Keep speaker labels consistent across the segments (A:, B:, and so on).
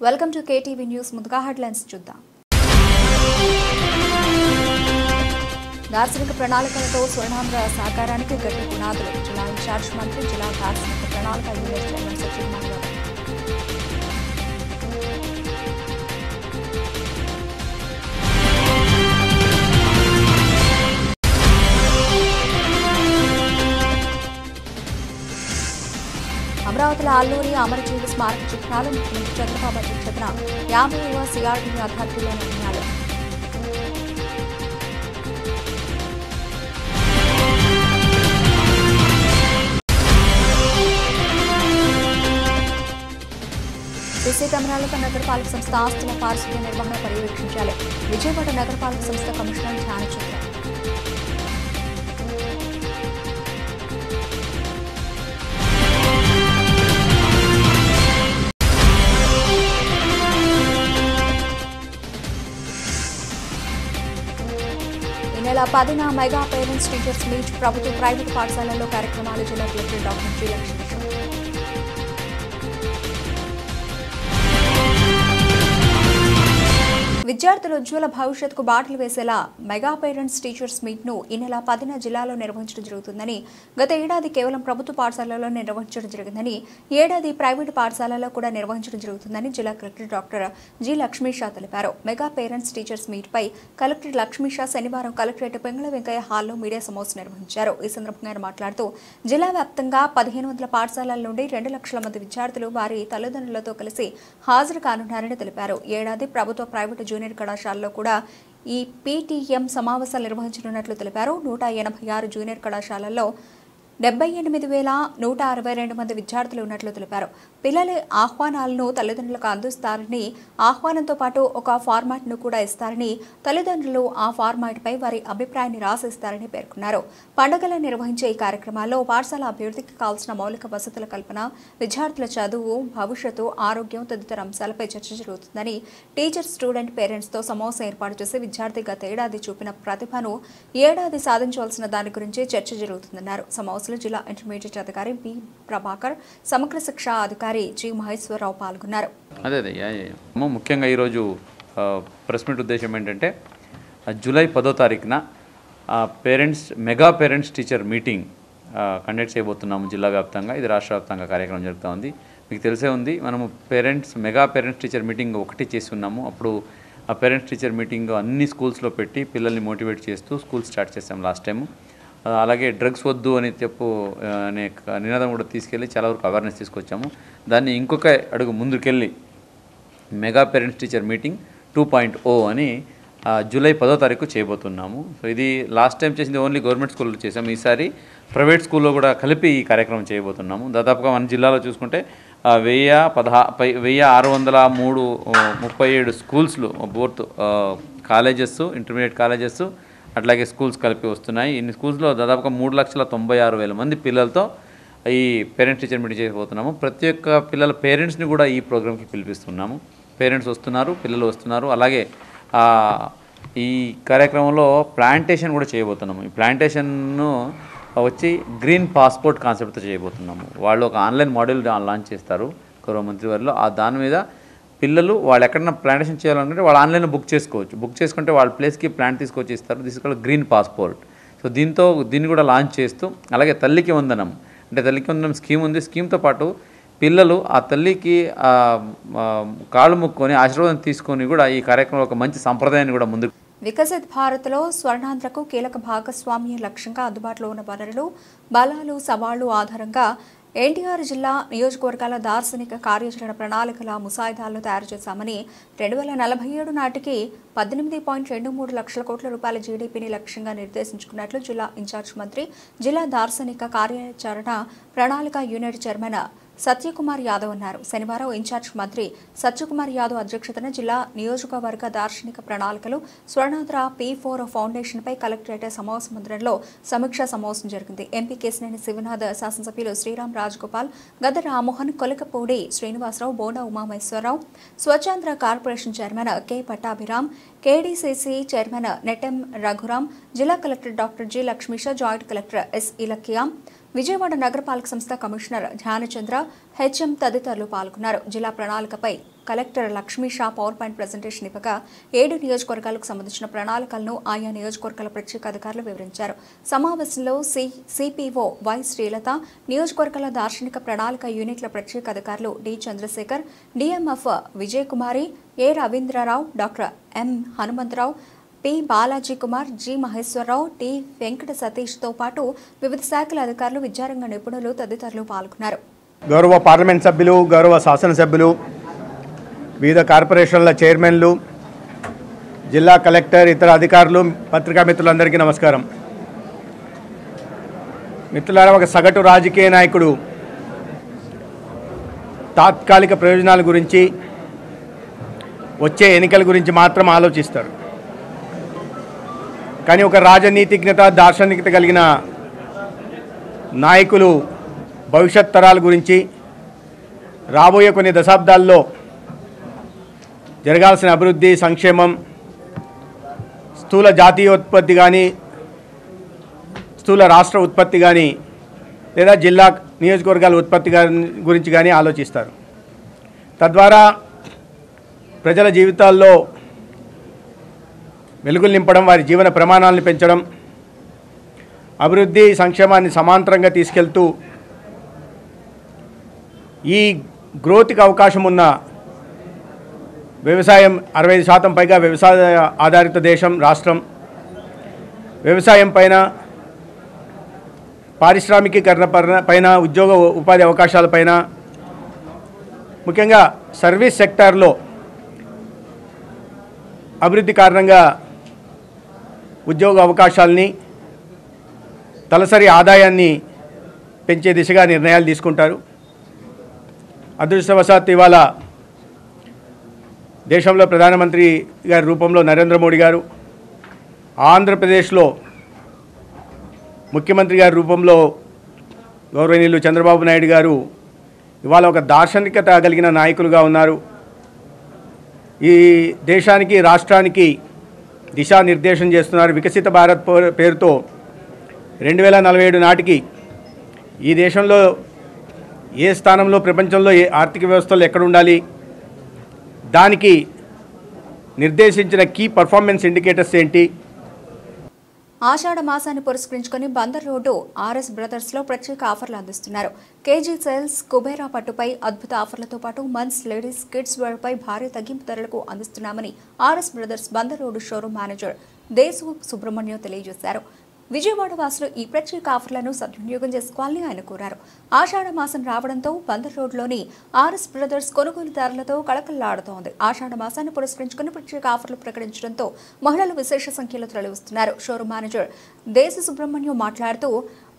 A: Welcome to KTV news. ముందుగా headlines చూద్దాం. దార్శనిక ప్రణాళికలతో స్వర్ణాంధ్ర సాకారానికి గట్టి పునాదులు. జిల్లా ఇన్ఛార్జ్ మంత్రి, జిల్లా దార్శనిక ప్రణాళిక యూనిట్ చైర్మన్ సత్యకుమార్ యాదవ్. అమరావతిలో అల్లూరి అమరజీవి స్మారక చిహ్నాలు. ముఖ్యమంత్రి చంద్రబాబు అధ్యక్షతన 50వ CRDB అథారిటీలో నిర్ణయాలు. సీసీ కెమెరాలతో నగరపాలక సంస్థ ఆస్తుల పారిశుద్ధ్య నిర్వహణ పర్యవేక్షించాలి. విజయవాడ నగరపాలక సంస్థ కమిషనర్ ధ్యానచంద్ర. ఈ నెల 10న మెగా పేరెంట్స్ టీచర్స్ మీట్. ప్రభుత్వ ప్రైవేటు పాఠశాలల్లో కార్యక్రమాలు. జిల్లా కలెక్టర్ డాక్టర్ జి. లక్ష్మీ. విద్యార్థుల ఉజ్వల భవిష్యత్తుకు బాటలు వేసేలా మెగా పేరెంట్స్ టీచర్స్ మీట్ ను ఈ నెల 10న జిల్లాలో నిర్వహించడం జరుగుతుందని, గత ఏడాది కేవలం ప్రభుత్వ పాఠశాలల్లో నిర్వహించడం జరిగిందని, ఈ ఏడాది ప్రైవేటు పాఠశాలల్లో కూడా నిర్వహించడం జరుగుతుందని జిల్లా కలెక్టర్ డాక్టర్ జి. లక్ష్మీ తెలిపారు. మెగా పేరెంట్స్ టీచర్స్ మీట్ పై కలెక్టర్ లక్ష్మీ శనివారం కలెక్టరేట్ పెంగళ వెంకయ్య హాల్లో మీడియా సమావేశం నిర్వహించారు. ఈ సందర్భంగా ఆయన మాట్లాడుతూ, జిల్లా వ్యాప్తంగా 1500 పాఠశాలల నుండి 2 లక్షల మంది విద్యార్థులు వారి తల్లిదండ్రులతో కలిసి హాజరు కానున్నారని తెలిపారు. ఏడాది ప్రభుత్వ ప్రైవేటు జూనియర్ కళాశాలలో కూడా ఈ PTM సమావేశాలు నిర్వహించనున్నట్లు తెలిపారు. 186 జూనియర్ కళాశాలల్లో 78,162 మంది విద్యార్థులు ఉన్నట్లు తెలిపారు. పిల్లల ఆహ్వానాలను తల్లిదండ్రులకు అందిస్తారని, ఆహ్వానంతో పాటు ఒక ఫార్మాట్ ను కూడా ఇస్తారని, తల్లిదండ్రులు ఆ ఫార్మాట్ పై వారి అభిప్రాయాన్ని రాసిస్తారని పేర్కొన్నారు. పండుగలు నిర్వహించే ఈ కార్యక్రమాల్లో పాఠశాల అభివృద్ధికి కావాల్సిన మౌలిక వసతుల కల్పన, విద్యార్థుల చదువు, భవిష్యత్తు, ఆరోగ్యం తదితర అంశాలపై చర్చ జరుగుతుందని, టీచర్ స్టూడెంట్ పేరెంట్స్ తో సమావేశం ఏర్పాటు చేసి విద్యార్థి గత ఏడాది చూపిన ప్రతిభను ఏడాది సాధించవలసిన దాని గురించి చర్చ జరుగుతుందన్నారు. సమావేశంలో జిల్లా ఇంటర్మీడియట్ అధికారి బి. ప్రభాకర్, సమగ్ర శిక్ష అధికారి జి. మహేశ్వరరావు పాల్గొన్నారు.
B: ముఖ్యంగా ఈరోజు ప్రెస్ మీట్ ఉద్దేశం ఏంటంటే, జూలై 10వ తారీఖున mega parents teacher meeting conduct చేయబోతున్నాము జిల్లా వ్యాప్తంగా. ఇది రాష్ట్ర వ్యాప్తంగా కార్యక్రమం జరుగుతూ ఉంది. మీకు తెలిసే ఉంది, మనము మెగా పేరెంట్స్ టీచర్ మీటింగ్ ఒకటి చేసి ఉన్నాము. అప్పుడు ఆ పేరెంట్స్ టీచర్ మీటింగ్ అన్ని స్కూల్స్లో పెట్టి పిల్లల్ని మోటివేట్ చేస్తూ స్కూల్ స్టార్ట్ చేసాము లాస్ట్ టైము. అలాగే డ్రగ్స్ వద్దు అని అనే నినాదం కూడా తీసుకెళ్ళి చాలా వరకు అవేర్నెస్ తీసుకొచ్చాము. దాన్ని ఇంకొక అడుగు ముందుకెళ్ళి మెగా పేరెంట్స్ టీచర్ మీటింగ్ 2.0 అని జూలై 10వ తారీఖు చేయబోతున్నాము. సో ఇది లాస్ట్ టైం చేసింది ఓన్లీ గవర్నమెంట్ స్కూల్లో చేసాము. ఈసారి ప్రైవేట్ స్కూల్లో కూడా కలిపి ఈ కార్యక్రమం చేయబోతున్నాము. దాదాపుగా మన జిల్లాలో చూసుకుంటే 1637 స్కూల్స్లో బోత్ కాలేజెస్, ఇంటర్మీడియట్ కాలేజెస్ అట్లాగే స్కూల్స్ కలిపి వస్తున్నాయి. ఇన్ని స్కూల్స్లో దాదాపుగా 3,96,000 మంది పిల్లలతో ఈ పేరెంట్స్ టీచర్ మీటింగ్ చేయబోతున్నాము. ప్రతి ఒక్క పిల్లల పేరెంట్స్ని కూడా ఈ ప్రోగ్రామ్కి పిలిపిస్తున్నాము. పేరెంట్స్ వస్తున్నారు, పిల్లలు వస్తున్నారు. అలాగే ఈ కార్యక్రమంలో ప్లాంటేషన్ కూడా చేయబోతున్నాము. ఈ ప్లాంటేషన్ను వచ్చి గ్రీన్ పాస్పోర్ట్ కాన్సెప్ట్తో చేయబోతున్నాము. వాళ్ళు ఒక ఆన్లైన్ మోడల్ లాంచ్ చేస్తారు గౌరవ మంత్రివారిలో. దాని మీద పిల్లలు వాళ్ళు ఎక్కడైనా ప్లాంటేషన్ చేయాలనుకుంటే వాళ్ళు ఆన్లైన్లో బుక్ చేసుకోవచ్చు. బుక్ చేసుకుంటే వాళ్ళ ప్లేస్కి ప్లాంట్ తీసుకొచ్చి ఇస్తారు. తీసుకెళ్ళి గ్రీన్ పాస్పోర్ట్. సో దీన్ని కూడా లాంచ్ చేస్తూ, అలాగే తల్లికి వందనం స్కీమ్ ఉంది. స్కీమ్తో పాటు పిల్లలు ఆ తల్లికి కాళ్ళు ముక్కొని ఆశీర్వాదం తీసుకొని కూడా ఈ కార్యక్రమంలో ఒక మంచి సంప్రదాయాన్ని కూడా ముందుకు.
A: వికసిత్ భారత్లో స్వర్ణాంధ్రకు కీలక భాగస్వామ్య లక్ష్యంగా అందుబాటులో ఉన్న వనరులు, బలాలు, సవాళ్లు ఆధారంగా ఎన్టీఆర్ జిల్లా నియోజకవర్గాల దార్శనిక కార్యాచరణ ప్రణాళికల ముసాయిదాలను తయారు చేశామని, 2047 నాటికి 18.23 లక్షల కోట్ల రూపాయల జీడీపీని లక్ష్యంగా నిర్దేశించుకున్నట్లు జిల్లా ఇన్ఛార్జ్ మంత్రి, జిల్లా దార్శనిక కార్యాచరణ ప్రణాళిక యూనిట్ చైర్మన్ సత్యకుమార్ యాదవ్ అన్నారు. శనివారం ఇన్ఛార్జ్ మంత్రి సత్యకుమార్ యాదవ్ అధ్యక్షతన జిల్లా నియోజకవర్గ దార్శనిక ప్రణాళికలు స్వర్ణాంధ్ర P4 ఫౌండేషన్ పై కలెక్టరేట్ సమావేశ మందిరంలో సమీక్షా సమావేశం జరిగింది. ఎంపీ కేశినేని శివనాథ్, శాసనసభ్యులు Sriram Rajagopal, Gadde Rammohan, Kolikapudi Srinivasarao, Bonda Umamaheswararao, Swachhandhra corporation chairman K. Pattabhiram, KDCC chairman Nettem Raghuram, జిల్లా collector doctor G. Lakshmisha, joint collector S. Ilakkiya, Vijayawada నగరపాలక సంస్థ కమిషనర్ ధ్యానచంద్ర, HM తదితరులు పాల్గొన్నారు. జిల్లా ప్రణాళికపై collector Lakshmisha power point presentation ఇవ్వగా 7 నియోజకవర్గాలకు సంబంధించిన ప్రణాళికలను ఆయా నియోజకవర్గాల ప్రత్యేక అధికారులు వివరించారు. సమావేశంలో సిపిఓ వై శ్రీలత, నియోజకవర్గాల దార్శనిక ప్రణాళిక యూనిట్ల ప్రత్యేక అధికారులు D Chandrasekhar, DMF Vijay Kumari, A Ravindrarao, doctor M Hanumantharao, P Balaji Kumar, G Maheswararao, T Venkata సతీష్తో పాటు వివిధ శాఖల అధికారులు, విద్యారంగ నిపుణులు తదితరులు పాల్గొన్నారు.
C: గౌరవ పార్లమెంట్ సభ్యులు, గౌరవ శాసనసభ్యులు, వివిధ కార్పొరేషన్ల చైర్మన్లు, జిల్లా కలెక్టర్, ఇతర అధికారులు, పత్రికా మిత్రులందరికీ నమస్కారం. మిత్రులారా, ఒక సగటు రాజకీయ నాయకుడు తాత్కాలిక ప్రయోజనాల గురించి, వచ్చే ఎన్నికల గురించి మాత్రం ఆలోచిస్తారు. కానీ ఒక రాజనీతిజ్ఞత, దార్శనికత కలిగిన నాయకులు భవిష్యత్ తరాల గురించి, రాబోయే కొన్ని దశాబ్దాల్లో జరగాల్సిన అభివృద్ధి, సంక్షేమం, స్థూల జాతీయోత్పత్తి కానీ, స్థూల రాష్ట్ర ఉత్పత్తి కానీ, లేదా జిల్లా నియోజకవర్గాల ఉత్పత్తి గురించి కానీ ఆలోచిస్తారు. తద్వారా ప్రజల జీవితాల్లో వెలుగులు నింపడం, వారి జీవన ప్రమాణాలను పెంచడం, అభివృద్ధి సంక్షేమాన్ని సమాంతరంగా తీసుకెళ్తూ ఈ గ్రోత్కి అవకాశం ఉన్న వ్యవసాయం, 65% పైగా వ్యవసాయ ఆధారిత దేశం, రాష్ట్రం, వ్యవసాయం పైన, పారిశ్రామికీకరణ పైన, ఉద్యోగ ఉపాధి అవకాశాలపైన, ముఖ్యంగా సర్వీస్ సెక్టార్లో అభివృద్ధి కారణంగా ఉద్యోగ అవకాశాలని, తలసరి ఆదాయాన్ని పెంచే దిశగా నిర్ణయాలు తీసుకుంటారు. అదృష్టవశాత్తు ఇవాళ దేశంలో ప్రధానమంత్రి గారి రూపంలో నరేంద్ర మోడీ గారు, ఆంధ్రప్రదేశ్లో ముఖ్యమంత్రి గారి రూపంలో గౌరవనీయులు చంద్రబాబు నాయుడు గారు ఇవాళ ఒక దార్శనికత కలిగిన నాయకులుగా ఉన్నారు. ఈ దేశానికి, రాష్ట్రానికి దిశానిర్దేశం చేస్తున్నారు. వికసిత భారత్ పేరుతో 2047 నాటికి ఈ దేశంలో ఏ స్థానంలో, ప్రపంచంలో ఏ ఆర్థిక వ్యవస్థలో ఎక్కడ ఉండాలి, దానికి నిర్దేశించిన కీ పర్ఫార్మెన్స్ ఇండికేటర్స్ ఏంటి.
A: ఆషాఢ మాసాన్ని పురస్కరించుకుని బందర్ రోడ్డు ఆర్ఎస్ బ్రదర్స్లో ప్రత్యేక ఆఫర్లు అందిస్తున్నారు. కేజీ సేల్స్, కుబేరా పట్టుపై అద్భుత ఆఫర్లతో పాటు మెన్స్, లేడీస్, కిడ్స్ వేర్పై భారీ తగ్గింపు ధరలకు అందిస్తున్నామని RS brothers Bandar road showroom manager Desu Subrahmanyam తెలియజేశారు. విజయవాడ వాసులు ఈ ప్రత్యేక ఆఫర్లను సద్వినియోగం చేసుకోవాలని ఆయన కోరారు. ఆషాఢ మాసం రావడంతో బందర్ రోడ్లోని ఆర్ఎస్ బ్రదర్స్ కొనుగోలుదారులతో కళకళలాడుతోంది. ఆషాఢ మాసాన్ని పురస్కరించుకుని ప్రత్యేక ఆఫర్లు ప్రకటించడంతో మహిళలు విశేష సంఖ్యలో తరలివస్తున్నారు. షోరూం మేనేజర్ దేశ సుబ్రహ్మణ్యం మాట్లాడుతూ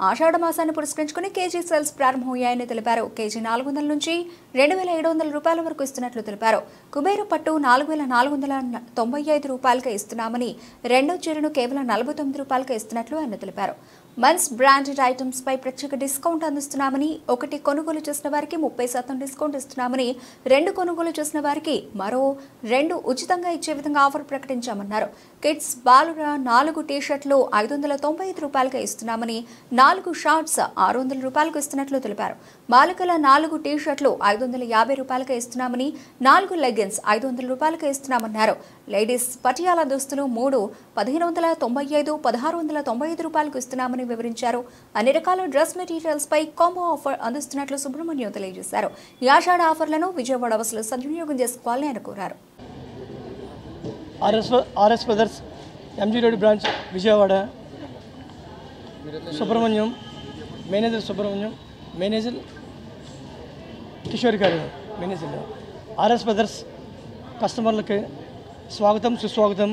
A: ఆషాఢ మాసాన్ని పురస్కరించుకుని కేజీ సేల్స్ ప్రారంభమయ్యాయని తెలిపారు. కేజీ 400 నుంచి 2,700 రూపాయల వరకు ఇస్తున్నట్లు తెలిపారు. కుబేర పట్టు 4,495 రూపాయలకే ఇస్తున్నామని, రెండో చీరను కేవలం 49 రూపాయలకే ఇస్తున్నట్లు ఆయన తెలిపారు. మెన్స్ బ్రాండెడ్ ఐటమ్స్ పై ప్రత్యేక డిస్కౌంట్ అందిస్తున్నామని, 1 కొనుగోలు చేసిన వారికి 30% డిస్కౌంట్ ఇస్తున్నామని, 2 కొనుగోలు చేసిన వారికి మరో 2 ఉచితంగా ఇచ్చే విధంగా ఆఫర్ ప్రకటించామన్నారు. కిడ్స్ బాలుర 4 టీ-షర్ట్లు 595 రూపాయలకే ఇస్తున్నామని, 4 షార్ట్స్ 600 రూపాయలకు ఇస్తున్నట్లు తెలిపారు. బాలికల 4 టీ-షర్ట్లు 550 రూపాయలకే ఇస్తున్నామని, 4 లెగిన్స్ 500 రూపాయలకే ఇస్తున్నామన్నారు. లేడీస్ పటియాలా దుస్తులు 3 1,595, 1,695 రూపాయలకు ఇస్తున్నామని వివరించారు. అన్ని రకాల డ్రెస్ మెటీరియల్స్ పై కాంబో ఆఫర్ అందిస్తున్నట్లు సుబ్రహ్మణ్యం తెలియజేశారు. ఈ ఆషాఢ ఆఫర్లను విజయవాడ వాసులు సద్వినియోగం చేసుకోవాలని ఆయన కోరారు.
D: RS brothers MG road branch Vijayawada, Subrahmanyam manager, Subrahmanyam manager, Kishore గారు మేనేజర్. ఆర్ఎస్ బ్రదర్స్ కస్టమర్లకు స్వాగతం, సుస్వాగతం.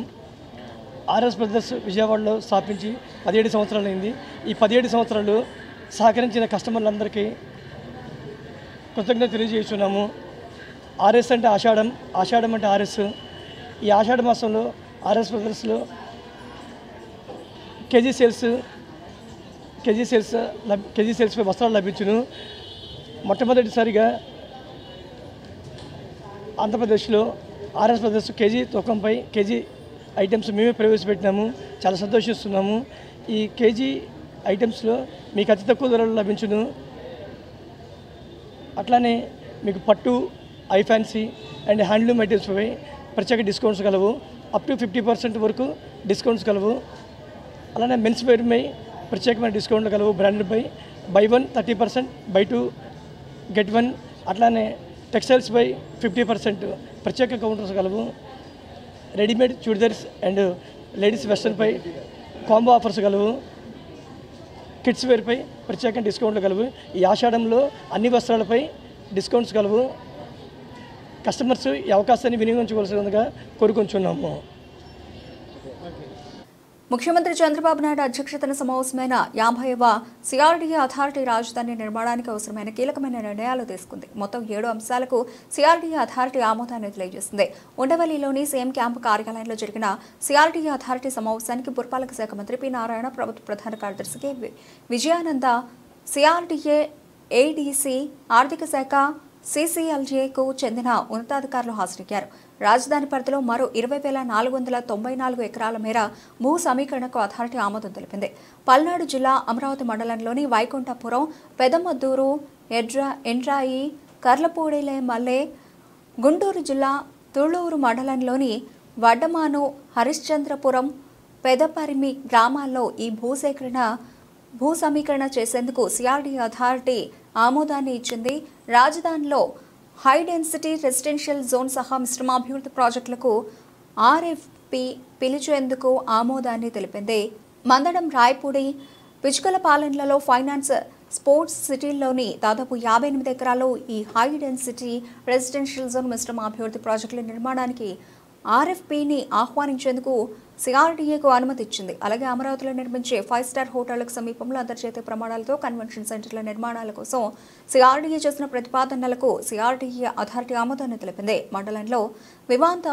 D: ఆర్ఎస్ బ్రదర్స్ విజయవాడలో స్థాపించి 17 సంవత్సరాలు అయింది. ఈ 17 సంవత్సరాలు సహకరించిన కస్టమర్లందరికీ కృతజ్ఞత తెలియజేస్తున్నాము. ఆర్ఎస్ అంటే ఆషాఢం, ఆషాఢం అంటే ఆర్ఎస్. ఈ ఆషాఢ మాసంలో ఆర్ఎస్ బ్రదర్స్లో కేజీ సేల్స్పై వస్త్రాలు లభించును. మొట్టమొదటిసారిగా ఆంధ్రప్రదేశ్లో ఆర్ఎస్ బ్రదర్స్ కేజీ తూకంపై కేజీ ఐటమ్స్ మేమే ప్రవేశపెట్టినాము. చాలా సంతోషిస్తున్నాము. ఈ కేజీ ఐటమ్స్లో మీకు అతి తక్కువ ధరలు లభించును. అట్లానే మీకు పట్టు, ఐ ఫ్యాన్సీ, అండ్ హ్యాండ్లూమ్ ఐటమ్స్పై ప్రత్యేక డిస్కౌంట్స్ కలవు. అప్ టు 50% వరకు డిస్కౌంట్స్ కలవు. అలానే మెన్స్ వేర్పై ప్రత్యేకమైన డిస్కౌంట్లు కలవు. బ్రాండెడ్పై బై 1 30%, బై 2 get 1. అట్లానే టెక్స్టైల్స్పై 50% ప్రత్యేక కౌంటర్స్ కలవు. రెడీమేడ్ చుడిదార్స్ అండ్ లేడీస్ వెస్టర్న్పై కాంబో ఆఫర్స్ కలవు. కిడ్స్ వేర్పై ప్రత్యేక డిస్కౌంట్లు కలవు. ఈ ఆషాఢంలో అన్ని వస్త్రాలపై డిస్కౌంట్స్ కలవు. కస్టమర్స్ ఈ అవకాశాన్ని వినియోగించుకోవాల్సిందిగా కోరుకుంటున్నాము.
A: ముఖ్యమంత్రి చంద్రబాబు నాయుడు అధ్యక్షతన సమావేశమైన 50వ సిఆర్డీఏ అథారిటీ రాజధాని నిర్మాణానికి అవసరమైన కీలకమైన నిర్ణయాలు తీసుకుంది. మొత్తం 7 అంశాలకు సిఆర్డీఏ అథారిటీ ఆమోదాన్ని తెలియజేసింది. ఉండవల్లిలోని సీఎం క్యాంపు కార్యాలయంలో జరిగిన సిఆర్డీఏ అథారిటీ సమావేశానికి పురపాలక శాఖ మంత్రి పి నారాయణ, ప్రభుత్వ ప్రధాన కార్యదర్శి కె విజయానంద, సిఆర్డీఏ ఏడీసీ, ఆర్థిక శాఖ, సీసీఎల్జేకు చెందిన ఉన్నతాధికారులు హాజరయ్యారు. రాజధాని పరిధిలో మరో 20,494 ఎకరాల మేర భూ సమీకరణకు అథారిటీ ఆమోదం తెలిపింది. పల్నాడు జిల్లా అమరావతి మండలంలోని వైకుంఠపురం, పెదమద్దూరు, ఎండ్రాయి, కర్లపూడిలే మల్లె, గుంటూరు జిల్లా తుళ్లూరు మండలంలోని వడ్డమాను, హరిశ్చంద్రపురం, పెదపరిమి గ్రామాల్లో ఈ భూ సమీకరణ చేసేందుకు సిఆర్డీఏ అథారిటీ ఆమోదాన్ని ఇచ్చింది. రాజధానిలో హై డెన్సిటీ రెసిడెన్షియల్ జోన్ సహా మిశ్రమ అభివృద్ధి ప్రాజెక్టులకు ఆర్ఎఫ్పి పిలిచేందుకు ఆమోదాన్ని తెలిపింది. మందడం, రాయపూడి, పిచ్చుకలపాలెంలలో ఫైనాన్స్ స్పోర్ట్స్ సిటీల్లోని దాదాపు 58 ఎకరాల్లో ఈ హై డెన్సిటీ రెసిడెన్షియల్ జోన్ మిశ్రమ అభివృద్ధి ప్రాజెక్టుల నిర్మాణానికి ఆర్ఎఫ్పిని ఆహ్వానించేందుకు సిఆర్డీఏకు అనుమతి ఇచ్చింది. అలాగే అమరావతిలో నిర్మించే 5 స్టార్ హోటళ్లకు సమీపంలో అంతర్జాతీయ ప్రమాణాలతో కన్వెన్షన్ సెంటర్ల నిర్మాణాల కోసం సిఆర్డీఏ చేసిన ప్రతిపాదనలకు సిఆర్డీఏ అథారిటీ ఆమోదాన్ని తెలిపింది. మండలంలో వివాంత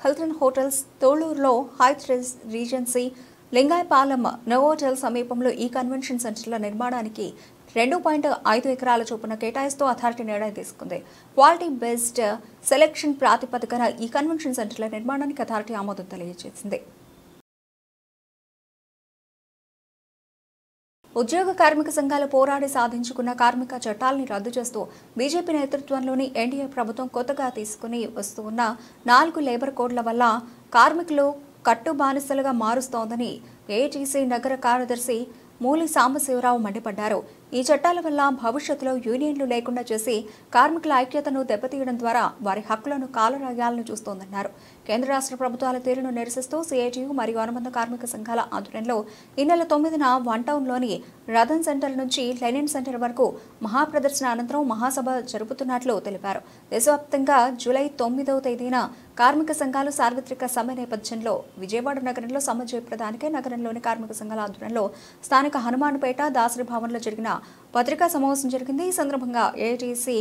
A: హిల్టన్ హోటల్స్, తోళూరులో హైత్ రీజెన్సీ, లింగాయపాలెం నోవోటెల్ సమీపంలో ఈ కన్వెన్షన్ సెంటర్ల నిర్మాణానికి 2.5 ఎకరాల చొప్పున కేటాయిస్తూ అథారిటీ నిర్ణయం తీసుకుంది. క్వాలిటీ బేస్డ్ సెలెక్షన్ ప్రాతిపదికన ఈ కన్వెన్షన్ సెంటర్ల నిర్మాణానికి అథారిటీ ఆమోదం తెలియజేసింది. ఉద్యోగ కార్మిక సంఘాలు పోరాడి సాధించుకున్న కార్మిక చట్టాలని రద్దు చేస్తూ బీజేపీ నేతృత్వంలోని ఎన్డీఏ ప్రభుత్వం కొత్తగా తీసుకుని వస్తున్న 4 లేబర్ కోడ్ల వల్ల కార్మికులు కట్టుబానిసలుగా మారుస్తోందని ఏఐటీసీ నగర కార్యదర్శి మూలి సాంబశివరావు మండిపడ్డారు. ఈ చట్టాల వల్ల భవిష్యత్తులో యూనియన్లు లేకుండా చేసి కార్మికుల ఐక్యతను దెబ్బతీయడం ద్వారా వారి హక్కులను కాలరాయాలను చూస్తోందన్నారు. కేంద్ర రాష్ట్ర ప్రభుత్వాల తీరును నిరసిస్తూ సిఐటియు మరియు అనుబంధ కార్మిక సంఘాల ఆధ్వర్యంలో ఈ నెల 9న వన్ టౌన్లోని రథన్ సెంటర్ నుంచి లెనిన్ సెంటర్ వరకు మహాప్రదర్శన అనంతరం మహాసభ జరుపుతున్నట్లు తెలిపారు. దేశవ్యాప్తంగా జూలై 9వ తేదీన కార్మిక సంఘాలు సార్వత్రిక సమ్మె నేపథ్యంలో విజయవాడ నగరంలో సమ్మె జయప్రదానికై నగరంలోని కార్మిక సంఘాల ఆధ్వర్యంలో స్థానిక హనుమాన్పేట, దాసరి భవన్లో జరిగిన పత్రికా సమావేశం జరిగింది. ఈ సందర్భంగా ఏఐటీసీ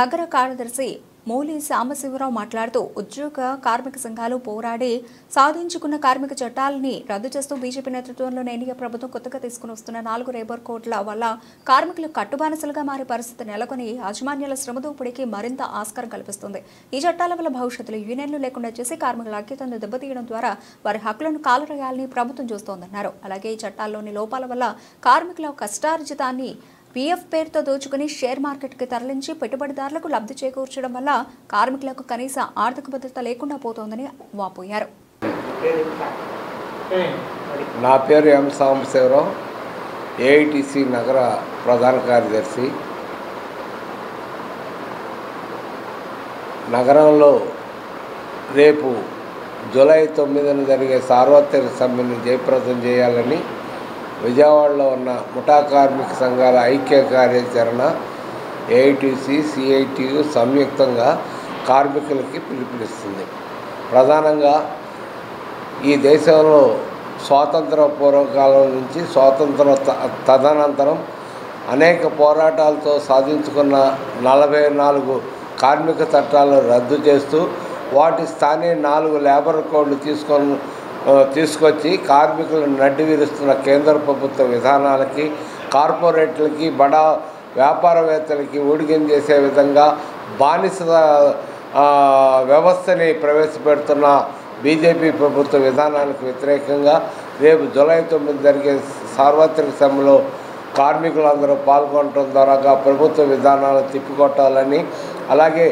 A: నగర కార్యదర్శి మూలి సాంబశివరావు మాట్లాడుతూ ఉద్యోగ కార్మిక సంఘాలు పోరాడి సాధించుకున్న కార్మిక చట్టాలని రద్దు చేస్తూ బీజేపీ నేతృత్వంలోని ఎన్డీఏ ప్రభుత్వం కొత్తగా తీసుకుని వస్తున్న 4 లేబర్ కోడ్ల వల్ల కార్మికులు కట్టుబానిసలుగా మారే పరిస్థితి నెలకొని యాజమాన్యాల శ్రమదోపిడికి మరింత ఆస్కారం కల్పిస్తుంది. ఈ చట్టాల వల్ల భవిష్యత్తులో యూనియన్లు లేకుండా చేసి కార్మికుల ఐక్యతను దెబ్బతీయడం ద్వారా వారి హక్కులను కాలరాయాలని ప్రభుత్వం చూస్తోందన్నారు. అలాగే ఈ చట్టాల్లోని లోపాల వల్ల కార్మికుల కష్టార్జితాన్ని పీఎఫ్ పేరుతో దోచుకుని షేర్ మార్కెట్కి తరలించి పెట్టుబడిదారులకు లబ్ధి చేకూర్చడం వల్ల కార్మికులకు కనీస ఆర్థిక భద్రత లేకుండా పోతోందని వాపోయారు.
E: నా పేరు ఎం సాంబశివరావు, ఏఐటీసీ నగర ప్రధాన కార్యదర్శి. నగరంలో రేపు జూలై 9న జరిగే సార్వత్రిక సమ్మెను జయప్రదం చేయాలని విజయవాడలో ఉన్న ముఠా కార్మిక సంఘాల ఐక్య కార్యాచరణ ఏఐటీసీ, సిఐటియు సంయుక్తంగా కార్మికులకి పిలుపునిస్తుంది. ప్రధానంగా ఈ దేశంలో స్వాతంత్ర పూర్వకాలం నుంచి తదనంతరం అనేక పోరాటాలతో సాధించుకున్న 44 కార్మిక చట్టాలను రద్దు చేస్తూ వాటి స్థానిక 4 లేబర్ కోడ్లు తీసుకొచ్చి కార్మికులను నడ్డి విరుస్తున్న కేంద్ర ప్రభుత్వ విధానాలకి, కార్పొరేట్లకి, బడా వ్యాపారవేత్తలకి ఊడిగం చేసే విధంగా బానిస వ్యవస్థని ప్రవేశపెడుతున్న బీజేపీ ప్రభుత్వ విధానానికి వ్యతిరేకంగా రేపు జూలై 9 జరిగే సార్వత్రిక సమ్మెలో కార్మికులందరూ పాల్గొనడం ద్వారా ప్రభుత్వ విధానాలను తిప్పికొట్టాలని, అలాగే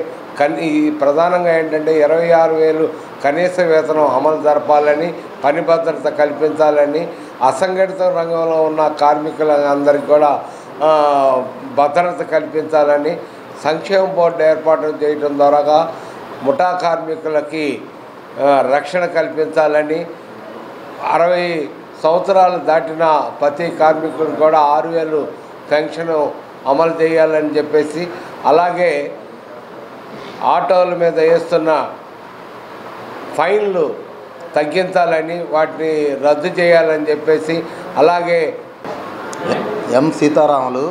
E: ప్రధానంగా ఏంటంటే 26,000 కనీస వేతనం అమలు జరపాలని, పని భద్రత కల్పించాలని, అసంఘటిత రంగంలో ఉన్న కార్మికులందరికీ కూడా భద్రత కల్పించాలని, సంక్షేమ బోర్డు ఏర్పాటు చేయడం ద్వారా ముఠా కార్మికులకి రక్షణ కల్పించాలని, 60 సంవత్సరాలు దాటిన ప్రతి కార్మికుడికి కూడా 6,000 పెన్షన్ అమలు చేయాలని చెప్పేసి, అలాగే ఆటోల మీద వేస్తున్న ఫైన్లు తగ్గించాలని, వాటిని రద్దు చేయాలని చెప్పేసి, అలాగే
F: ఎం సీతారాములు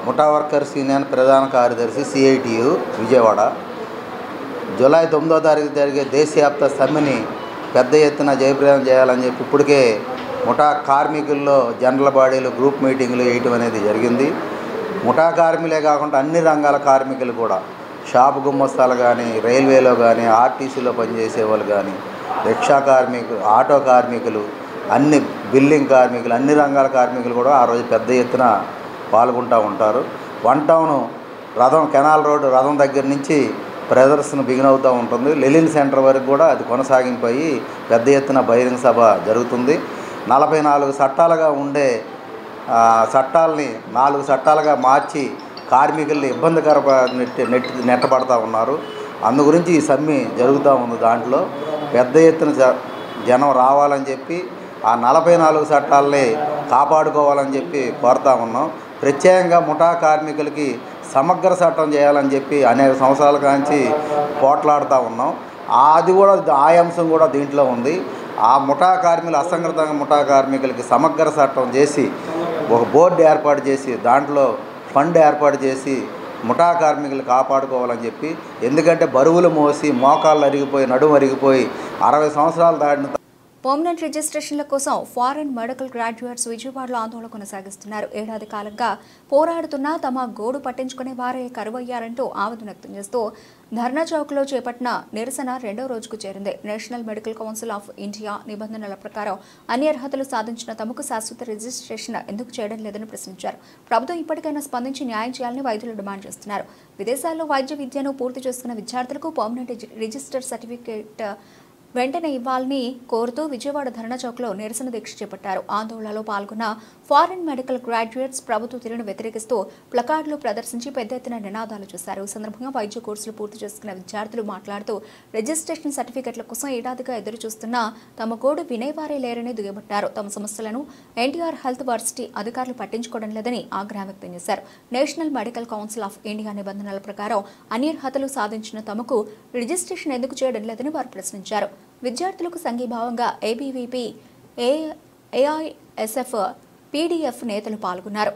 F: ముఠా వర్కర్స్ యూనియన్ ప్రధాన కార్యదర్శి సిఐటియు విజయవాడ. జూలై 9వ తారీఖు జరిగే దేశవ్యాప్త సమ్మెని పెద్ద ఎత్తున జయప్రదం చేయాలని చెప్పి ఇప్పటికే ముఠా కార్మికుల్లో జనరల్ బాడీలు గ్రూప్ మీటింగులు వేయటం అనేది జరిగింది. ముఠా కార్మికులే కాకుండా అన్ని రంగాల కార్మికులు కూడా, షాపు గుమ్మస్తాలు కానీ, రైల్వేలో కానీ, ఆర్టీసీలో పనిచేసే వాళ్ళు కానీ, రిక్షా కార్మికులు, ఆటో కార్మికులు, అన్ని బిల్డింగ్ కార్మికులు, అన్ని రంగాల కార్మికులు కూడా ఆ రోజు పెద్ద ఎత్తున పాల్గొంటూ ఉంటారు. 1 టౌన్ రథం, కెనాల్ రోడ్డు రథం దగ్గర నుంచి ప్రదర్శన బిగిన్ అవుతూ ఉంటుంది. లెలిన్ సెంటర్ వరకు కూడా అది కొనసాగింపోయి పెద్ద ఎత్తున బహిరంగ సభ జరుగుతుంది. 44 చట్టాలుగా ఉండే చట్టాలని 4 చట్టాలుగా మార్చి కార్మికుల్ని ఇబ్బందికర నెట్టబడతా ఉన్నారు. అందు గురించి ఈ సమ్మె జరుగుతూ ఉంది. దాంట్లో పెద్ద ఎత్తున జనం రావాలని చెప్పి ఆ 44 చట్టాలని కాపాడుకోవాలని చెప్పి కోరుతా ఉన్నాం. ప్రత్యేకంగా ముఠా కార్మికులకి సమగ్ర చట్టం చేయాలని చెప్పి అనేక సంవత్సరాల కాంచి పోట్లాడుతూ ఉన్నాం. అది కూడా ఆ అంశం కూడా దీంట్లో ఉంది. ఆ ముఠా కార్మికులు, అసంఘటిత ముఠా కార్మికులకి సమగ్ర చట్టం చేసి ఒక బోర్డు ఏర్పాటు చేసి దాంట్లో ఫండ్ ఏర్పాటు చేసి ముఠా కార్మికులు కాపాడుకోవాలని చెప్పి, ఎందుకంటే బరువులు మోసి మోకాళ్ళు అరిగిపోయి, నడుము అరిగిపోయి 60 సంవత్సరాలు దాటిన
A: పర్మనెంట్ రిజిస్ట్రేషన్ల కోసం ఫారెన్ మెడికల్ గ్రాడ్యుయేట్స్ విజయవాడలో ఆందోళన కొనసాగిస్తున్నారు. ఏడాది కాలంగా పోరాడుతున్నా తమ గోడు పట్టించుకునే వారే కరువయ్యారంటూ ఆవేదన వ్యక్తం చేస్తూ ధర్నా చౌక్లో చేపట్టిన నిరసన 2వ రోజుకు చేరింది. National medical council of India నిబంధనల ప్రకారం అన్ని అర్హతలు సాధించిన తమకు శాశ్వత రిజిస్ట్రేషన్ ఎందుకు చేయడం లేదని ప్రశ్నించారు. ప్రభుత్వం ఇప్పటికైనా స్పందించి న్యాయం చేయాలని వైద్యులు డిమాండ్ చేస్తున్నారు. విదేశాల్లో వైద్య విద్యను పూర్తి చేసుకున్న విద్యార్థులకు పర్మనెంట్ రిజిస్టర్ సర్టిఫికేట్ వెంటనే ఇవ్వాలని కోరుతూ విజయవాడ ధర్నా చౌక్లో నిరసన దీక్ష చేపట్టారు. ఆందోళనలో పాల్గొన్న ఫారిన్ మెడికల్ గ్రాడ్యుయేట్స్ ప్రభుత్వ తీరును వ్యతిరేకిస్తూ ప్లకార్డులు ప్రదర్శించి పెద్ద ఎత్తున నినాదాలు చేశారు. ఈ సందర్భంగా వైద్య కోర్సులు పూర్తి చేసుకున్న విద్యార్థులు మాట్లాడుతూ రిజిస్ట్రేషన్ సర్టిఫికెట్ల కోసం ఏడాదిగా ఎదురు చూస్తున్నా తమ గోడు వినేవారే లేరని దుయ్యబట్టారు. తమ సమస్యలను ఎన్టీఆర్ హెల్త్ వర్సిటీ అధికారులు పట్టించుకోవడం లేదని ఆగ్రహం వ్యక్తం చేశారు. National medical council of India నిబంధనల ప్రకారం అన్ని అర్హతలు సాధించిన తమకు రిజిస్ట్రేషన్ ఎందుకు చేయడం లేదని వారు ప్రశ్నించారు. విద్యార్థులకు సంఘీభావంగా ఏబీవీపీ, ఏఐఎస్ఎఫ్, పీడీఎఫ్ నేతలు పాల్గొన్నారు.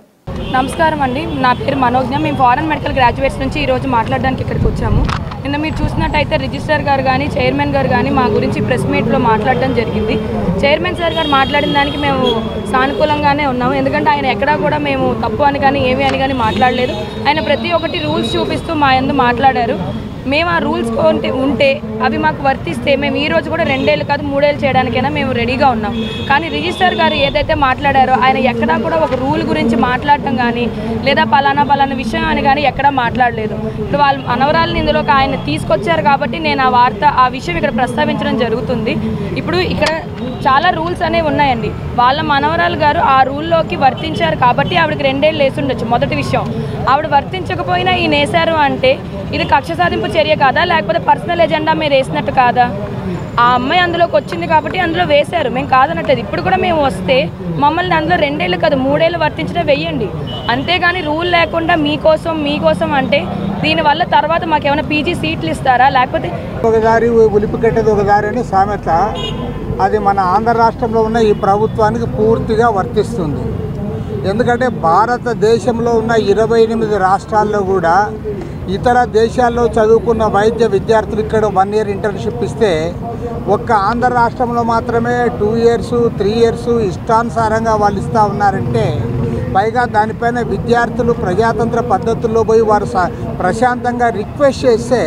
G: నమస్కారం అండి, నా పేరు మనోజ్ఞ. మేము ఫారెన్ మెడికల్ గ్రాడ్యుయేట్స్ నుంచి ఈరోజు మాట్లాడడానికి ఇక్కడికి వచ్చాము. నిన్న మీరు చూసినట్టయితే రిజిస్ట్రార్ గారు కానీ చైర్మన్ గారు కానీ మా గురించి ప్రెస్ మీట్లో మాట్లాడడం జరిగింది. చైర్మన్ సార్ గారు మాట్లాడిన దానికి మేము సానుకూలంగానే ఉన్నాము. ఎందుకంటే ఆయన ఎక్కడా కూడా మేము తప్పు అని కానీ ఏమి అని కానీ మాట్లాడలేదు. ఆయన ప్రతి ఒక్కటి రూల్స్ చూపిస్తూ మా యందు మాట్లాడారు. మేము ఆ రూల్స్ ఉంటే అవి మాకు వర్తిస్తే మేము ఈరోజు కూడా 2 ఏళ్ళు కాదు 3 ఏళ్ళు చేయడానికైనా మేము రెడీగా ఉన్నాం. కానీ రిజిస్ట్రార్ గారు ఏదైతే మాట్లాడారో ఆయన ఎక్కడా కూడా ఒక రూల్ గురించి మాట్లాడటం కానీ లేదా పలానా విషయం అని కానీ ఎక్కడా మాట్లాడలేదు. ఇప్పుడు వాళ్ళ మనవరాలని ఇందులోకి ఆయన తీసుకొచ్చారు కాబట్టి నేను ఆ విషయం ఇక్కడ ప్రస్తావించడం జరుగుతుంది. ఇప్పుడు ఇక్కడ చాలా రూల్స్ అనేవి ఉన్నాయండి. వాళ్ళ మనవరాలు గారు ఆ రూల్లోకి వర్తించారు కాబట్టి ఆవిడకి 2 ఏళ్ళు వేసి ఉండొచ్చు. మొదటి విషయం, ఆవిడ వర్తించకపోయినా ఈయన వేశారు అంటే ఇది కక్ష సాధింపు చర్య కాదా, లేకపోతే పర్సనల్ ఎజెండా మీరు వేసినట్టు కాదా? ఆ అమ్మాయి అందులోకి వచ్చింది కాబట్టి అందులో వేశారు, మేము కాదనట్లేదు. ఇప్పుడు కూడా మేము వస్తే మమ్మల్ని అందులో 2 ఏళ్ళు కాదు 3 ఏళ్ళు వర్తించడం వెయ్యండి. అంతేగాని రూల్ లేకుండా మీకోసం అంటే దీనివల్ల తర్వాత మాకేమైనా పీజీ సీట్లు ఇస్తారా? లేకపోతే
H: ఒక దారి ఉలిపి కట్టేది ఒక దారి అని సామెత, అది మన ఆంధ్ర రాష్ట్రంలో ఉన్న ఈ ప్రభుత్వానికి పూర్తిగా వర్తిస్తుంది. ఎందుకంటే భారతదేశంలో ఉన్న 28 రాష్ట్రాల్లో కూడా ఇతర దేశాల్లో చదువుకున్న వైద్య విద్యార్థులు ఇక్కడ 1 ఇయర్ ఇంటర్న్షిప్ ఇస్తే ఒక్క ఆంధ్ర రాష్ట్రంలో మాత్రమే 2 ఇయర్స్ 3 ఇయర్స్ ఇష్టానుసారంగా వాళ్ళు ఇస్తూ ఉన్నారంటే, పైగా దానిపైన విద్యార్థులు ప్రజాతంత్ర పద్ధతుల్లో పోయి వారు ప్రశాంతంగా రిక్వెస్ట్ చేస్తే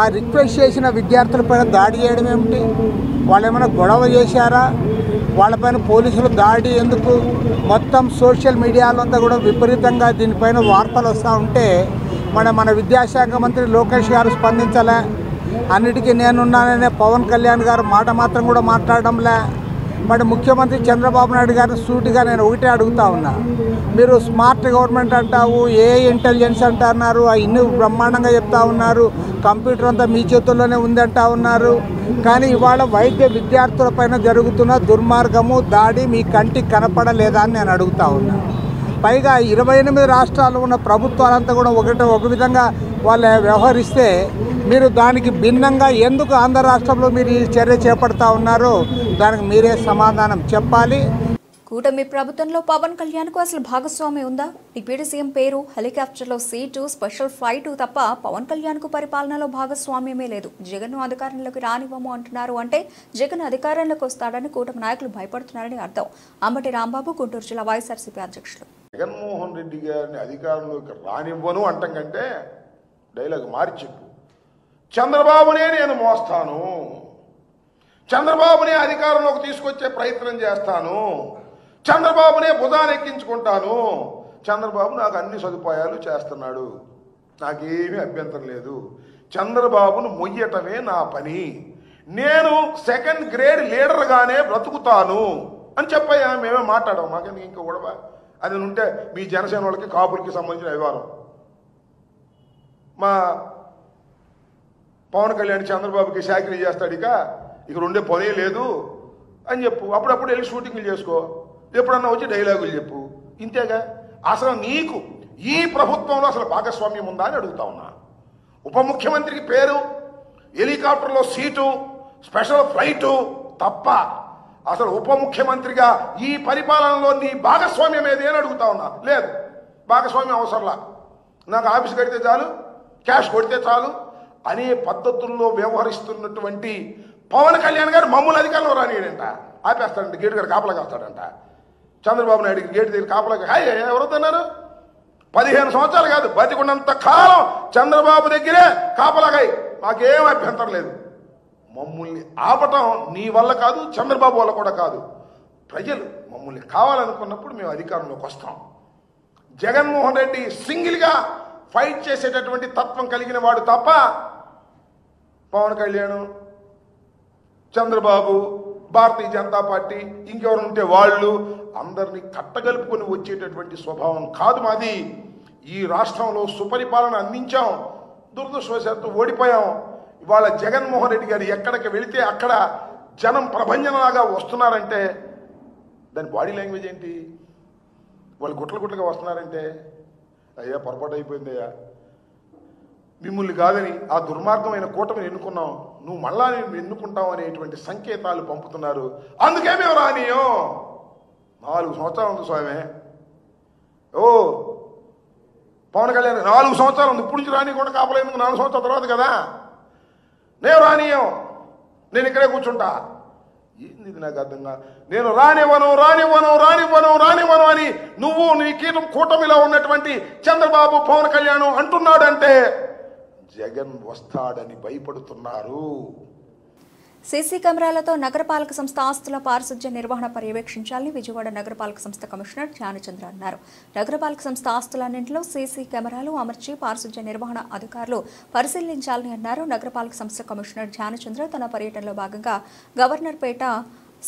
H: ఆ రిక్వెస్ట్ చేసిన విద్యార్థులపైన దాడి చేయడం ఏమిటి? వాళ్ళు ఏమైనా గొడవ చేశారా? వాళ్ళపైన పోలీసులు దాడి ఎందుకు? మొత్తం సోషల్ మీడియాలో అంతా కూడా విపరీతంగా దీనిపైన వార్తలు వస్తూ ఉంటే మన విద్యాశాఖ మంత్రి లోకేష్ గారు స్పందించలే. అన్నిటికీ నేనున్నాననే పవన్ కళ్యాణ్ గారు మాట మాత్రం కూడా మాట్లాడడంలే. మరి ముఖ్యమంత్రి చంద్రబాబు నాయుడు గారిని సూటిగా నేను ఒకటే అడుగుతా ఉన్నా, మీరు స్మార్ట్ గవర్నమెంట్ అంటావు, ఏఐ ఇంటెలిజెన్స్ అంటున్నారు, ఇన్ని బ్రహ్మాండంగా చెప్తా ఉన్నారు, కంప్యూటర్ అంతా మీ చేతుల్లోనే ఉందంటా ఉన్నారు. కానీ ఇవాళ వైద్య విద్యార్థులపైన జరుగుతున్న దుర్మార్గము దాడి మీ కంటికి కనపడలేదా అని నేను అడుగుతా ఉన్నా. పైగా 28 రాష్ట్రాలు ఉన్న ప్రభుత్వాలంతా కూడా ఒక విధంగా వాళ్ళు వ్యవహరిస్తే మీరు దానికి భిన్నంగా ఎందుకు ఆంధ్ర రాష్ట్రంలో మీరు ఈ చర్య చేపడతా ఉన్నారో దానికి మీరే సమాధానం చెప్పాలి.
A: కూటమి ప్రభుత్వంలో పవన్ కళ్యాణ్కు అసలు భాగస్వామి ఉందా? డిప్యూటీ సీఎం పేరు, హెలికాప్టర్లో సీటు, స్పెషల్ ఫ్లైట్ తప్ప పవన్ కళ్యాణ్కు పరిపాలనలో భాగస్వామ్యమే లేదు. జగన్ను అధికారంలోకి రానివ్వము అంటున్నారు అంటే జగన్ అధికారంలోకి వస్తాడని కూటమి నాయకులు భయపడుతున్నారని అర్థం. అంబటి రాంబాబు, గుంటూరు జిల్లా వైఎస్ఆర్సీపీ అధ్యక్షులు.
I: జగన్మోహన్ రెడ్డి గారిని అధికారంలోకి రానివ్వను అంటాం కంటే డైలాగ్ మార్చి చెప్పు. చంద్రబాబునే నేను మోస్తాను, చంద్రబాబునే అధికారంలోకి తీసుకొచ్చే ప్రయత్నం చేస్తాను, చంద్రబాబునే భుజాన్ని ఎక్కించుకుంటాను, చంద్రబాబు నాకు అన్ని సదుపాయాలు చేస్తున్నాడు, నాకేమీ అభ్యంతరం లేదు, చంద్రబాబును మొయ్యటమే నా పని, నేను సెకండ్ గ్రేడ్ లీడర్గానే బ్రతుకుతాను అని చెప్పాయా. మేమే మాట్లాడాం, మాకెందుకు ఇంకా గొడవ? అది ఉంటే మీ జనసేన వాళ్ళకి కాపులకి సంబంధించిన వ్యవహారం. మా పవన్ కళ్యాణ్ చంద్రబాబుకి శాఖరీ చేస్తాడు, ఇక ఉండే పనే లేదు అని చెప్పు. అప్పుడప్పుడు వెళ్ళి షూటింగ్లు చేసుకో, ఎప్పుడన్నా వచ్చి డైలాగులు చెప్పు, ఇంతేగా. అసలు నీకు ఈ ప్రభుత్వంలో అసలు భాగస్వామ్యం ఉందా అని అడుగుతా ఉన్నా. ఉప ముఖ్యమంత్రికి పేరు, హెలికాప్టర్లో సీటు, స్పెషల్ ఫ్లైటు తప్ప అసలు ఉప ముఖ్యమంత్రిగా ఈ పరిపాలనలో నీ భాగస్వామ్యం ఏది అని అడుగుతా ఉన్నా. లేదు, భాగస్వామ్యం అవసరంలా, నాకు ఆఫీస్ కడితే చాలు, క్యాష్ కొడితే చాలు అనే పద్ధతుల్లో వ్యవహరిస్తున్నటువంటి పవన్ కళ్యాణ్ గారు మమ్మల్ని అధికారంలో రానియడంట, ఆపేస్తాడంట, గేటు గారు కాపలా కాస్తాడంట. చంద్రబాబు నాయుడికి గేటు దగ్గర కాపలా ఎవరొద్దన్నారు? 15 సంవత్సరాలు కాదు, బతికున్నంత కాలం చంద్రబాబు దగ్గరే కాపలాగాయి, మాకేం అభ్యంతరం లేదు. మమ్మల్ని ఆపటం నీ వల్ల కాదు, చంద్రబాబు వల్ల కూడా కాదు. ప్రజలు మమ్మల్ని కావాలనుకున్నప్పుడు మేము అధికారంలోకి వస్తాం. జగన్మోహన్ రెడ్డి సింగిల్గా ఫైట్ చేసేటటువంటి తత్వం కలిగిన వాడు తప్ప పవన్ కళ్యాణ్, చంద్రబాబు, భారతీయ జనతా పార్టీ, ఇంకెవరు ఉంటే వాళ్ళు అందరినీ కట్టగలుపుకొని వచ్చేటటువంటి స్వభావం కాదు మాది. ఈ రాష్ట్రంలో సుపరిపాలన అందించాం, దురదృష్టవశాత్తు ఓడిపోయాం. ఇవాళ జగన్మోహన్ రెడ్డి గారు ఎక్కడికి వెళితే అక్కడ జనం ప్రభంజనలాగా వస్తున్నారంటే దాని బాడీ లాంగ్వేజ్ ఏంటి? వాళ్ళు గుట్లుగా వస్తున్నారంటే అయ్యా పొరపాటు అయిపోయిందయ్యా, మిమ్మల్ని కాదని ఆ దుర్మార్గమైన కూటమిని ఎన్నుకున్నాం, నువ్వు మళ్ళా నేను ఎన్నుకుంటావు అనేటువంటి సంకేతాలు పంపుతున్నారు. అందుకే మేము రానియో. 4 సంవత్సరాలు ఉంది స్వామి. ఓ పవన్ కళ్యాణ్ 4 సంవత్సరాలు ఉంది, ఇప్పుడు నుంచి రానియకుండా కాపలేందుకు 4 సంవత్సరాల తర్వాత కదా. నేను రానియం, నేను ఇక్కడే కూర్చుంటా. ఏంది ఇది నాకు అర్థంగా? నేను రానివ్వను రానివ్వను రానివ్వను రానివ్వను అని నువ్వు నీ కూటమిలో ఉన్నటువంటి చంద్రబాబు, పవన్ కళ్యాణ్ అంటున్నాడంటే జగన్ వస్తాడని భయపడుతున్నారు.
A: సీసీ కెమెరాలతో నగరపాలక సంస్థ ఆస్తుల పారిశుధ్య నిర్వహణ పర్యవేక్షించాలని విజయవాడ నగరపాలక సంస్థ కమిషనర్ జ్ఞానచంద్ర అన్నారు. నగరపాలక సంస్థ ఆస్తులన్నింటిలో సీసీ కెమెరాలు అమర్చి పారిశుధ్య నిర్వహణ అధికారులు పరిశీలించాలని అన్నారు. నగరపాలక సంస్థ కమిషనర్ జ్ఞానచంద్ర తన పర్యటనలో భాగంగా Governorpet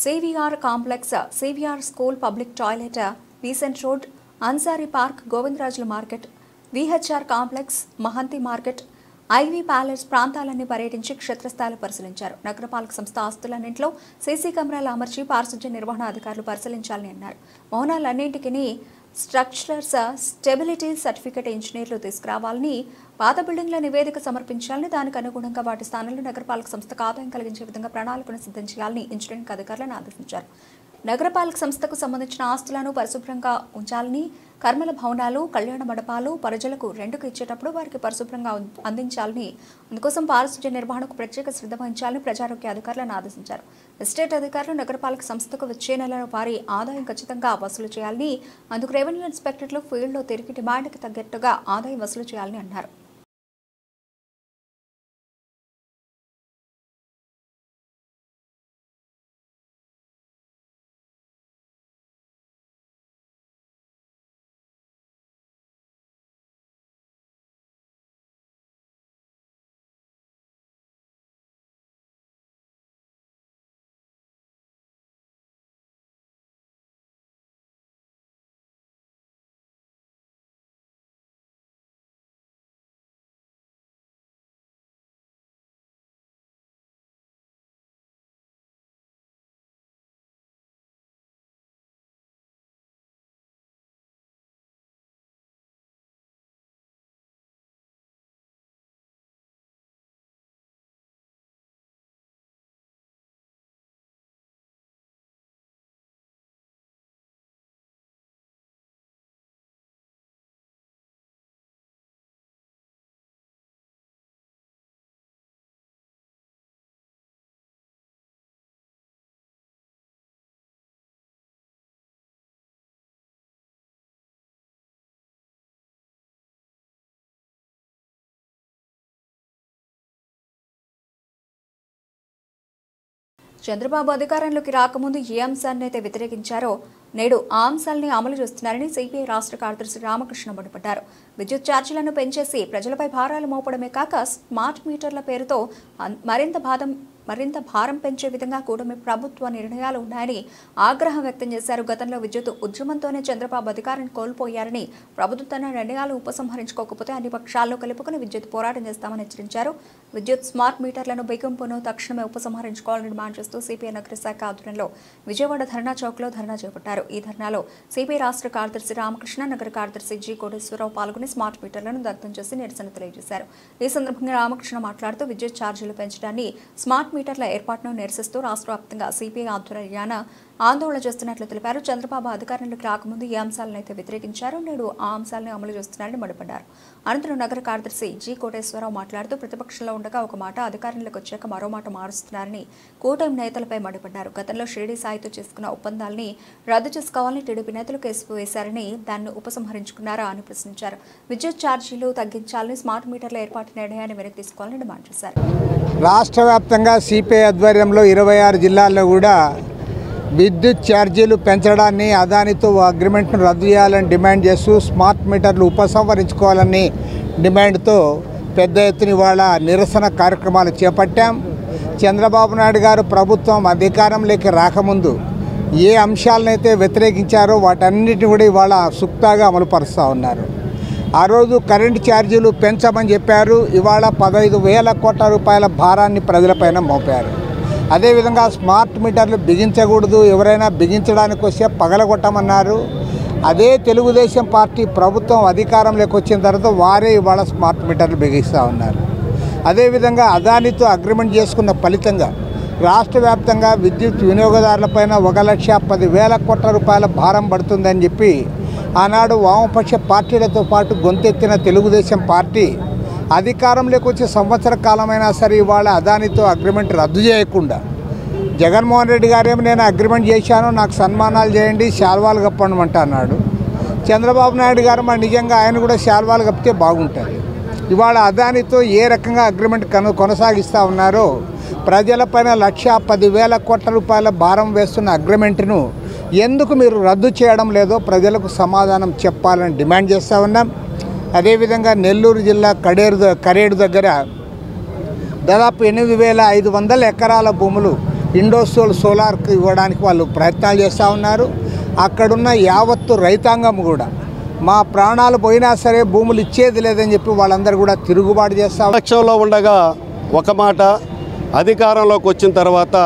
A: CVR complex, CVR school, public toilet, Besant road, Ansari park, గోవిందరాజుల market, VHR complex, Mahanthi market, IV palace ప్రాంతాలన్నీ పర్యటించి క్షేత్రస్థాయిలో పరిశీలించారు. నగరపాలక సంస్థ ఆస్తులన్నింటిలో సీసీ కెమెరాలు అమర్చి పారిశుధ్య నిర్వహణ అధికారులు పరిశీలించాలని అన్నారు. భవనాలన్నింటికీ స్ట్రక్చరల్స్ స్టెబిలిటీ సర్టిఫికేట్ ఇంజనీర్లు తీసుకురావాలని, పాత బిల్డింగ్ల నివేదిక సమర్పించాలని, దానికి అనుగుణంగా వాటి స్థానంలో నగరపాలక సంస్థకు ఆదాయం కలిగించే విధంగా ప్రణాళికను సిద్ధం చేయాలని ఇంజనీరింగ్ అధికారులను ఆదేశించారు. నగరపాలక సంస్థకు సంబంధించిన ఆస్తులను పరిశుభ్రంగా ఉంచాలని, కర్మల భవనాలు, కళ్యాణ మండపాలు ప్రజలకు రెండుకు ఇచ్చేటప్పుడు వారికి పరిశుభ్రంగా అందించాలని, అందుకోసం పారిశుధ్య నిర్వహణకు ప్రత్యేక శ్రద్ధ వహించాలని ప్రజారోగ్య అధికారులను ఆదేశించారు. ఎస్టేట్ అధికారులు నగరపాలక సంస్థకు వచ్చే నెలలో వారి ఆదాయం ఖచ్చితంగా వసూలు చేయాలని, అందుకు రెవెన్యూ ఇన్స్పెక్టర్లు ఫీల్డ్లో తిరిగి డిమాండ్కి తగ్గట్టుగా ఆదాయం వసూలు చేయాలని అన్నారు. చంద్రబాబు అధికారంలోకి రాకముందు ఏ అంశాన్ని అయితే వ్యతిరేకించారో నేడు ఆ అంశాలని అమలు చేస్తున్నారని సిపిఐ రాష్ట్ర కార్యదర్శి రామకృష్ణ మండిపడ్డారు. విద్యుత్ ఛార్జీలను పెంచేసి ప్రజలపై భారాలు మోపడమే కాక స్మార్ట్ మీటర్ల పేరుతో మరింత భారం పెంచే విధంగా కూటమి ప్రభుత్వ నిర్ణయాలు ఉన్నాయని ఆగ్రహం వ్యక్తం చేశారు. గతంలో విద్యుత్ ఉద్యమంతోనే చంద్రబాబు అధికారాన్ని కోల్పోయారని ప్రభుత్వం తన నిర్ణయాలు ఉపసంహరించుకోకపోతే అన్ని పక్షాలను కలుపుకుని విద్యుత్ పోరాటం చేస్తామని హెచ్చరించారు. విద్యుత్ స్మార్ట్ మీటర్లను బిగింపును తక్షణమే ఉపసంహరించుకోవాలని డిమాండ్ చేస్తూ సిపిఐ నగర శాఖ ఆధ్వర్యంలో విజయవాడ ధర్నా చౌక్లో ధర్నా చేపట్టారు. ఈ ధర్నాలో సిపిఐ రాష్ట్ర కార్యదర్శి రామకృష్ణ, నగర కార్యదర్శి జి కోటేశ్వరరావు పాల్గొని స్మార్ట్ మీటర్లను దగ్ధం చేసి నిరసన తెలియజేశారు. ఈ సందర్భంగా రామకృష్ణ మాట్లాడుతూ విద్యుత్ ఛార్జీలు పెంచడాన్ని, స్మార్ట్ మీటర్ల ఏర్పాటును నిరసిస్తూ రాష్ట్ర వ్యాప్తంగా సిపిఐ ఆధ్వర్యాన ఆందోళన చేస్తున్నట్లు తెలిపారు. చంద్రబాబు అధికారంలోకి రాకముందు ఈ అంశాలను అయితే వ్యతిరేకించారు, నేడు ఆ అంశాలను అమలు చేస్తున్నారని మండిపడ్డారు. అనంతరం నగర కార్యదర్శి జి కోటేశ్వరరావు మాట్లాడుతూ ప్రతిపక్షంలో ఉండగా ఒక మాట, అధికారంలోకి వచ్చాక మరో మాట మారుస్తున్నారని కూటమి నేతలపై మండిపడ్డారు. గతంలో షిరిడి సాయితో చేసుకున్న ఒప్పందాలని రద్దు చేసుకోవాలని టీడీపీ నేతలు కేసు వేశారని దాన్ని ఉపసంహరించుకున్నారా అని ప్రశ్నించారు. విద్యుత్ ఛార్జీలు తగ్గించాలని, స్మార్ట్ మీటర్ల ఏర్పాటు నిర్ణయాన్ని వెనక్కి తీసుకోవాలని డిమాండ్ చేశారు.
H: రాష్ట్ర వ్యాప్తంగా సిపిఐ ఆధ్వర్యంలో 26 జిల్లాల్లో కూడా విద్యుత్ ఛార్జీలు పెంచడాన్ని, అదానితో అగ్రిమెంట్ను రద్దు చేయాలని డిమాండ్ చేస్తూ స్మార్ట్ మీటర్లు ఉపసంహరించుకోవాలని డిమాండ్తో పెద్ద ఎత్తున ఇవాళ నిరసన కార్యక్రమాలు చేపట్టాం. చంద్రబాబు నాయుడు గారు ప్రభుత్వం అధికారంలోకి రాకముందు ఏ అంశాలనైతే వ్యతిరేకించారో వాటన్నిటిని కూడా ఇవాళ సుక్తాగా అమలుపరుస్తూ ఉన్నారు. ఆ రోజు కరెంటు ఛార్జీలు పెంచమని చెప్పారు, ఇవాళ 15,000 కోట్ల రూపాయల భారాన్ని ప్రజలపైన మోపారు. అదేవిధంగా స్మార్ట్ మీటర్లు బిగించకూడదు, ఎవరైనా బిగించడానికి వస్తే పగలగొట్టమన్నారు. అదే తెలుగుదేశం పార్టీ ప్రభుత్వం అధికారంలోకి వచ్చిన తర్వాత వారే ఇవాళ స్మార్ట్ మీటర్లు బిగిస్తూ ఉన్నారు. అదేవిధంగా అదానితో అగ్రిమెంట్ చేసుకున్న ఫలితంగా రాష్ట్ర వ్యాప్తంగా విద్యుత్ వినియోగదారులపైన 1,10,000 కోట్ల రూపాయల భారం పడుతుందని చెప్పి ఆనాడు వామపక్ష పార్టీలతో పాటు గొంతెత్తిన తెలుగుదేశం పార్టీ అధికారంలోకి వచ్చే సంవత్సర కాలమైనా సరే ఇవాళ అదానితో అగ్రిమెంట్ రద్దు చేయకుండా జగన్మోహన్ రెడ్డి గారేమో నేను అగ్రిమెంట్ చేశాను, నాకు సన్మానాలు చేయండి, శాల్వాలు కప్పండి అన్నాడు. చంద్రబాబు నాయుడు గారు మరి నిజంగా ఆయన కూడా శాల్వాలు కప్పితే బాగుంటుంది. ఇవాళ అదానితో ఏ రకంగా అగ్రిమెంట్ కొనసాగిస్తూ ఉన్నారో ప్రజలపైన 1,10,000 కోట్ల రూపాయల భారం వేస్తున్న అగ్రిమెంట్ను ఎందుకు మీరు రద్దు చేయడం లేదో ప్రజలకు సమాధానం చెప్పాలని డిమాండ్ చేస్తూ ఉన్నాం. అదేవిధంగా నెల్లూరు జిల్లా కరేడు దగ్గర దాదాపు 8,500 ఎకరాల భూములు ఇండోసోల్ సోలార్కి ఇవ్వడానికి వాళ్ళు ప్రయత్నాలు చేస్తూ ఉన్నారు. అక్కడున్న యావత్తు రైతాంగం కూడా మా ప్రాణాలు పోయినా సరే భూములు ఇచ్చేది లేదని చెప్పి వాళ్ళందరూ కూడా తిరుగుబాటు చేస్తారు.
J: పక్షంలో ఉండగా ఒక మాట, అధికారంలోకి వచ్చిన తర్వాత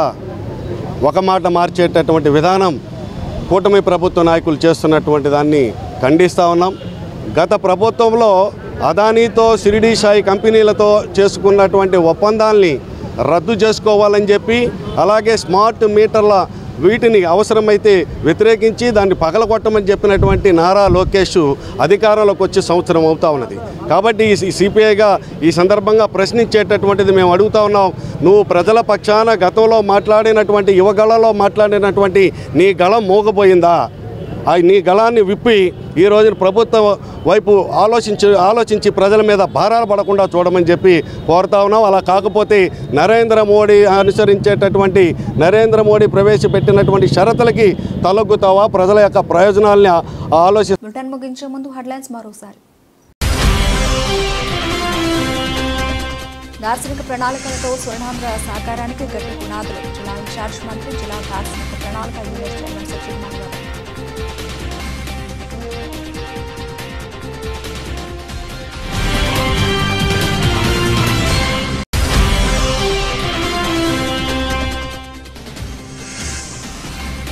J: ఒక మాట మార్చేటటువంటి విధానం కూటమి ప్రభుత్వ నాయకులు చేస్తున్నటువంటి దాన్ని ఖండిస్తూ ఉన్నాం. గత ప్రభుత్వంలో అదానీతో, షిరిడి సాయి కంపెనీలతో చేసుకున్నటువంటి ఒప్పందాల్ని రద్దు చేసుకోవాలని చెప్పి, అలాగే స్మార్ట్ మీటర్ల వీటిని అవసరమైతే వ్యతిరేకించి దాన్ని పగలగొట్టమని చెప్పినటువంటి నారా లోకేష్ అధికారంలోకి వచ్చే సంవత్సరం అవుతా ఉన్నది. కాబట్టి ఈ సిపిఐగా ఈ సందర్భంగా ప్రశ్నించేటటువంటిది మేము అడుగుతా ఉన్నాం. నువ్వు ప్రజల పక్షాన గతంలో మాట్లాడినటువంటి యువగళలో మాట్లాడినటువంటి నీ గళం మోగపోయిందా? నీ గళాన్ని విప్పి ఈ రోజున ప్రభుత్వ వైపు ఆలోచించి ప్రజల మీద భారాలు పడకుండా చూడమని చెప్పి కోరుతా ఉన్నాం. అలా కాకపోతే నరేంద్ర మోడీ ప్రవేశపెట్టినటువంటి షరతులకి తలొగ్గుతావా? ప్రజల యొక్క ప్రయోజనాలని
A: బులెటిన్ ముగించే ముందు హెడ్లైన్స్ మరోసారి. దార్శనిక ప్రణాళికలతో స్వర్ణాంధ్ర సాకారానికి గట్టి పునాదులు. జిల్లా ఇన్ఛార్జ్ మంత్రి, జిల్లా దార్శనిక ప్రణాళిక యూనిట్ చైర్మన్ సచివ్ మంగళ.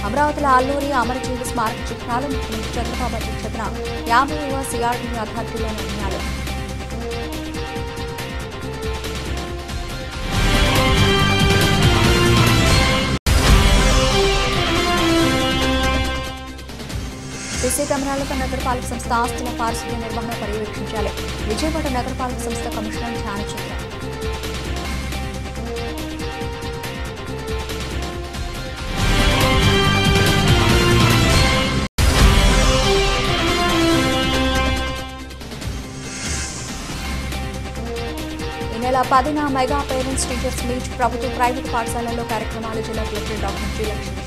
A: అమరావతిలో అల్లూరి అమరజీవి స్మారక చిహ్నాలు. ముఖ్యమంత్రి చంద్రబాబు అధ్యక్షతన 50వ సిఆర్డీ అథారిటీలో నిర్ణయాలు. సీసీ కెమెరాలతో నగరపాలక సంస్థ ఆస్తుల పారిశుద్ధ్య నిర్వహణ పర్యవేక్షించాలి. విజయవాడ నగరపాలక సంస్థ కమిషనర్ ధ్యానచంద్ర. నెల 10న మెగా పేరెంట్స్ టీచర్స్ మీట్ ప్రభుత్వ ప్రైవేటు పాఠశాలల్లో కార్యక్రమాలు జిల్లా కలెక్టర్ డాక్టర్ జి లక్ష్మీ.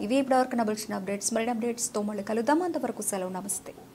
A: ఇవి ఇప్పటివరకు నబుల్చిన అప్డేట్స్. మరిన్ని అప్డేట్స్తో మళ్ళీ కలుద్దాం. అంతవరకు సెలవు. నమస్తే.